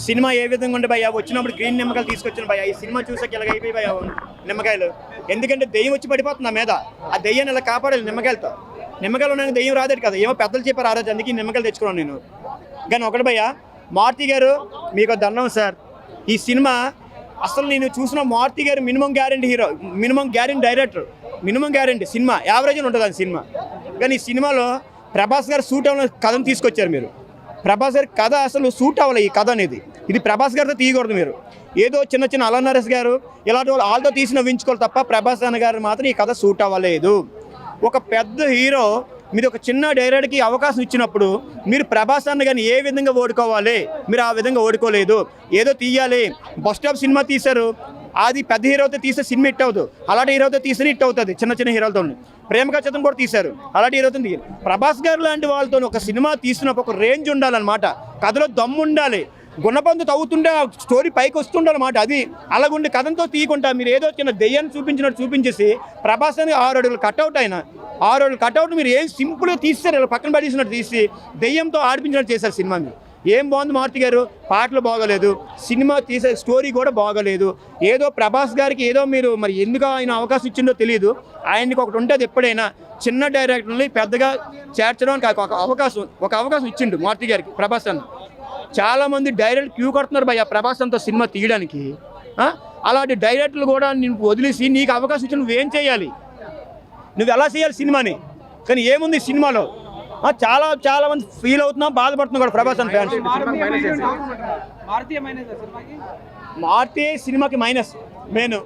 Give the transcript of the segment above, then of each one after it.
Cinema ఏ విధంగా ఉండే భయ్యా, వచ్చినప్పుడు గ్రీన్ నిమ్మకాయలు తీసుకొచ్చిన భయ్యా, ఈ సినిమా చూసాక ఇలాగ అయిపోయి భయ్యా నిమ్మకాయలు. ఎందుకంటే దెయ్యం వచ్చి పడిపోతుంది నా మీద, ఆ దెయ్యాన్ని ఇలా కాపాడాలి నిమ్మకాయలతో. నిమ్మకాయలు ఉన్నాక దెయ్యం రాదేటి కదా, ఏమో పెద్దలు చెప్పారు ఆ రోజు, అందుకే ఈ నిమ్మకాయలు తెచ్చుకున్నాను నేను. కానీ ఒకటి భయ్యా, మారుతి గారు మీకు దండం సార్. ఈ సినిమా అసలు నేను చూసిన మారుతి గారు minimum guarantee hero, minimum guarantee director, minimum guarantee cinema average అని ఉంటుంది అది సినిమా. కానీ ఈ సినిమాలో ప్రభాస్ గారు సూట్ అవ్వని కథను తీసుకొచ్చారు మీరు. ప్రభాస్ గారి కథ అసలు సూట్ అవ్వాలి ఈ కథ అనేది. ఇది ప్రభాస్ గారితో తీయకూడదు మీరు. ఏదో చిన్న చిన్న అలా నరేష్ గారు ఇలాంటి వాళ్ళు వాళ్ళతో తీసి నవ్వించుకోవాలి తప్ప ప్రభాస్ అన్న గారు మాత్రం ఈ కథ సూట్ అవ్వలేదు. ఒక పెద్ద హీరో మీరు ఒక చిన్న డైరెక్టర్కి అవకాశం ఇచ్చినప్పుడు మీరు ప్రభాస్ అన్న గారిని ఏ విధంగా ఓడుకోవాలి, మీరు ఆ విధంగా ఓడుకోలేదు. ఏదో తీయాలి, బస్ స్టాప్ సినిమా తీశారు, అది పెద్ద హీరోతో తీసే సినిమా హిట్ అవుతుంది, అలాంటి హీరోతో తీసిన హిట్ అవుతుంది. చిన్న చిన్న హీరోలతో ప్రేమ కథను కూడా తీశారు, అలాంటి హీరోతో తీయాలి. ప్రభాస్ గారు లాంటి వాళ్ళతో ఒక సినిమా తీసినప్పుడు ఒక రేంజ్ ఉండాలన్నమాట, కథలో దమ్ము ఉండాలి, గుణపంతు తవ్వుతుంటే స్టోరీ పైకి వస్తుండాలన్నమాట. అది అలాగుండి కథంతో తీయకుండా మీరు ఏదో చిన్న దెయ్యాన్ని చూపించినట్టు చూపించేసి ప్రభాస్ అని 6 అడుగులు కట్అవుట్ అయినా 6 అడుగులు కట్అవుట్ మీరు ఏం సింపుల్గా తీస్తారు, ఇలా పక్కన పడేసినట్టు తీసి దెయ్యంతో ఆడిపించినట్టు చేశారు సినిమా. మీరు ఏం బాగుంది మారుతి గారు, పాటలు బాగోలేదు, సినిమా తీసే స్టోరీ కూడా బాగోలేదు. ఏదో ప్రభాస్ గారికి ఏదో మీరు మరి ఎందుకు ఆయన అవకాశం ఇచ్చిందో తెలియదు. ఆయనకి ఒకటి ఉంటుంది, ఎప్పుడైనా చిన్న డైరెక్టర్ని పెద్దగా చేర్చడానికి ఒక అవకాశం ఇచ్చిండు మారుతి గారికి ప్రభాస్ అన్న. చాలామంది డైరెక్టర్ క్యూ కడుతున్నారు భయ్య ప్రభాస్ అంతా సినిమా తీయడానికి. అలాంటి డైరెక్టర్లు కూడా నేను వదిలేసి నీకు అవకాశం ఇచ్చి నువ్వేం చేయాలి, నువ్వు ఎలా చేయాలి సినిమాని. కానీ ఏముంది సినిమాలో చాలా చాలా మంది ఫీల్ అవుతున్నాం, బాధపడుతున్నాం కూడా ప్రభాస్ అన్న ఫ్యాన్స్. మారుతి సినిమాకి మైనస్ మెయిన్.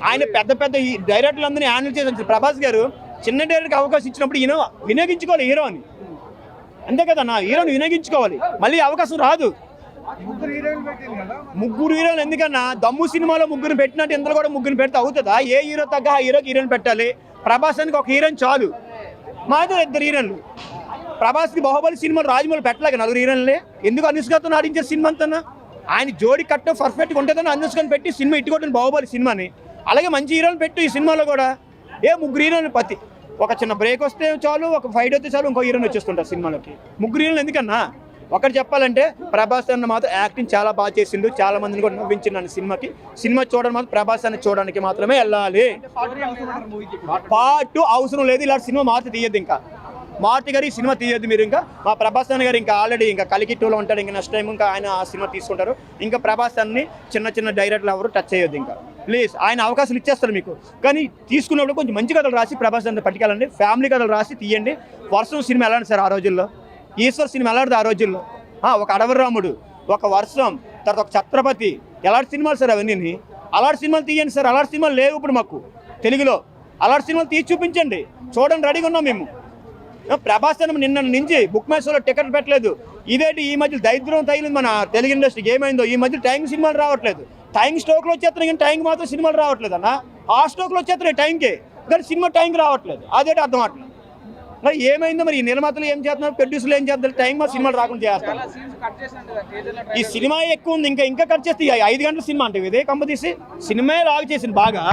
ఆయన పెద్ద పెద్ద డైరెక్టర్లు అందరినీ హ్యాండిల్ చేసి ప్రభాస్ గారు చిన్న డైరెక్టర్కి అవకాశం ఇచ్చినప్పుడు ఈయన వినియోగించుకోవాలి హీరోని, అంతే కదా నా హీరోని వినియోగించుకోవాలి. మళ్ళీ అవకాశం రాదు. ముగ్గురు హీరోలు ఎందుకన్నా, దమ్ము సినిమాలో ముగ్గురు పెట్టినట్టు ఇందులో కూడా ముగ్గురు పెడితే అవుతుందా? ఏ హీరో తగ్గ ఆ హీరోకి హీరోని పెట్టాలి. ప్రభాస్ అని ఒక హీరోని చాలు, మాతో 2 హీరోలు. ప్రభాస్కి బాహుబలి సినిమాలు రాజమౌళి పెట్టలేక 4 హీరోలే ఎందుకు అనుష్కతో ఆడించారు సినిమా అంతా. ఆయన జోడి కట్ట పర్ఫెక్ట్గా ఉంటుందని అనుష్కని పెట్టి సినిమా ఇట్టుకోవడం బాహుబలి సినిమాని. అలాగే మంచి హీరోని పెట్టు ఈ సినిమాలో కూడా. 3 హీరోలు పత్తి ఒక చిన్న బ్రేక్ వస్తే చాలు, ఒక ఫైట్ వస్తే చాలు, ఇంకో హీరోని వచ్చేస్తుంటారు సినిమాలోకి. 3 హీరోలు ఎందుకన్నా? ఒకటి చెప్పాలంటే ప్రభాస్ అన్న మాత్రం యాక్టింగ్ చాలా బాగా చేసిండు, చాలా మందిని కూడా నవ్వించిండు సినిమాకి. సినిమా చూడడం మాత్రం ప్రభాస్ అన్న చూడడానికి మాత్రమే వెళ్ళాలి. పార్ట్ అవసరం లేదు, ఇలాంటి సినిమా మారుతి తీయద్దు. ఇంకా మారుతి గారు ఈ సినిమా తీయద్దు మీరు. ఇంకా మా ప్రభాస్ అన్న గారు ఇంకా ఆల్రెడీ ఇంకా కలికి 2లో ఉంటాడు, ఇంకా నెక్స్ట్ టైం ఇంకా ఆయన ఆ సినిమా తీసుకుంటారు. ఇంకా ప్రభాస్ అన్ని చిన్న చిన్న డైరెక్టర్లు ఎవరు టచ్ చేయొద్దు. ఇంకా ప్లీజ్, ఆయన అవకాశాలు ఇచ్చేస్తారు మీకు. కానీ తీసుకున్నప్పుడు కొంచెం మంచి కథలు రాసి ప్రభాస్ అన్న పట్టుకెళ్ళండి, ఫ్యామిలీ కథలు రాసి తీయండి. వర్షం సినిమా ఎలాంటి సార్ ఆ రోజుల్లో, ఈశ్వర్ సినిమా ఎలాంటిది ఆ రోజుల్లో, ఒక అడవి రాముడు, ఒక వర్షం, తర్వాత ఒక ఛత్రపతి, ఎలాంటి సినిమాలు సార్ అవన్నీ. అలాంటి సినిమాలు తీయండి సార్. అలాంటి సినిమాలు లేవు ఇప్పుడు మాకు తెలుగులో. అలాంటి సినిమాలు తీసి చూపించండి, చూడండి, రెడీగా ఉన్నాం మేము. ప్రభాస్ అన్న నిన్న నుంచి బుక్ మై షోలో టికెట్ పెట్టలేదు. ఇదేంటి ఈ మధ్య దరిద్రం తగిలింది మన తెలుగు ఇండస్ట్రీకి. ఏమైందో ఈ మధ్య టైంకి సినిమాలు రావట్లేదు. టైం స్టోక్లో వచ్చేస్తున్నాయి కానీ టైంకి మాత్రం సినిమాలు రావట్లేదు అన్న. ఆ స్టోక్లో వచ్చేస్తున్నాయి టైంకి, కానీ సినిమా టైంకి రావట్లేదు. అదేంటి అర్థం అవట్లేదు. మరి ఏమైందో మరి ఈ నిర్మాతలు ఏం చేస్తున్నారు, ప్రొడ్యూసర్లు ఏం చేస్తున్నారు, టైం మా సినిమాలు రాకుండా చేస్తారు. ఈ సినిమా ఎక్కువ ఉంది, ఇంకా కట్ చేస్తే 5 గంటల సినిమా అంటే ఇదే కంపతీసి సినిమా లాగా చేసింది బాగా.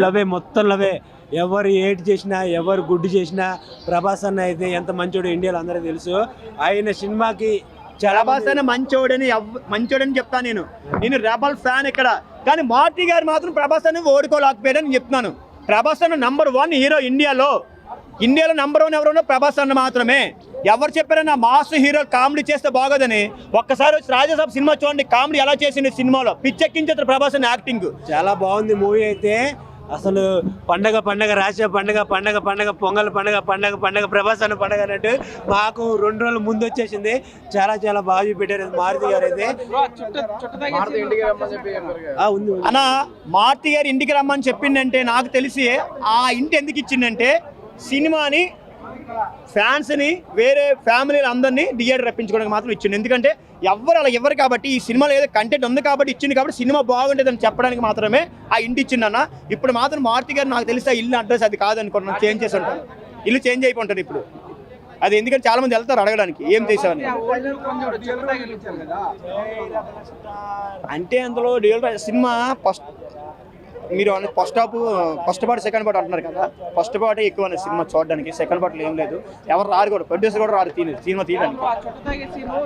లవే మొత్తం లవే. ఎవరు ఏట్ చేసినా, ఎవరు గుడ్డు చేసినా ప్రభాస్ అన్న అయితే ఎంత మంచోడు ఇండియాలో అందరికీ తెలుసు. ఆయన సినిమాకి ప్రభాస్ అన్న మంచోడని చెప్తాను నేను రెబల్ ఫ్యాన్ ఇక్కడ. కానీ మారుతి గారు మాత్రం ప్రభాస్ అన్న ఓడుకోలేకపోయాడని చెప్తున్నాను. ప్రభాస్ అన్న #1 హీరో ఇండియాలో #1 ఎవరున్నా ప్రభాస్ అన్న మాత్రమే. ఎవరు చెప్పారన్నా మాస్ హీరో కామెడీ చేస్తే బాగోదని. ఒక్కసారి వచ్చి రాజాసాబ్ సినిమా చూడండి, కామెడీ ఎలా చేసింది సినిమాలో, పిచ్చెక్కించారు ప్రభాస్ అన్న యాక్టింగ్. చాలా బాగుంది మూవీ అయితే. అసలు పండగ రాసే పండగ పొంగల్ పండగ ప్రభాస్ అన్న పండగ అన్నట్టు మాకు 2 రోజుల ముందు వచ్చేసింది. చాలా చాలా బాగా చూపెట్టారు మారుతి గారు అయితే. అన్న మారుతి గారు ఇంటికి రమ్మని చెప్పిందంటే నాకు తెలిసి ఆ ఇంటి ఎందుకు ఇచ్చిందంటే సినిమాని ఫ్యాన్స్ని వేరే ఫ్యామిలీలు అందరినీ థియేటర్ రప్పించుకోవడానికి మాత్రం ఇచ్చింది. ఎందుకంటే అలా ఎవరు కాబట్టి ఈ సినిమాలో ఏదో కంటెంట్ ఉంది కాబట్టి ఇచ్చింది, కాబట్టి సినిమా బాగుంటుందని చెప్పడానికి మాత్రమే ఆ ఇంటి ఇచ్చిందన్న. ఇప్పుడు మాత్రం మారుతి గారు నాకు తెలిసి ఆ ఇల్లు అడ్రస్ అది కాదనుకున్నాను, చేంజ్ చేసి ఉంటారు, ఇల్లు చేంజ్ అయిపోయి ఉంటుంది ఇప్పుడు. అది ఎందుకంటే చాలా మంది వెళ్తారు అడగడానికి ఏం చేసావని. అంటే అందులో సినిమా మీరు ఫస్ట్ పార్ట్ సెకండ్ పార్ట్ అంటున్నారు కదా, ఫస్ట్ పార్ట్ ఎక్కువ సినిమా చూడడానికి, సెకండ్ పార్ట్లో ఏం లేదు. ఎవరు రారు కూడా, ప్రొడ్యూసర్ కూడా రారు సినిమా తీయడానికి.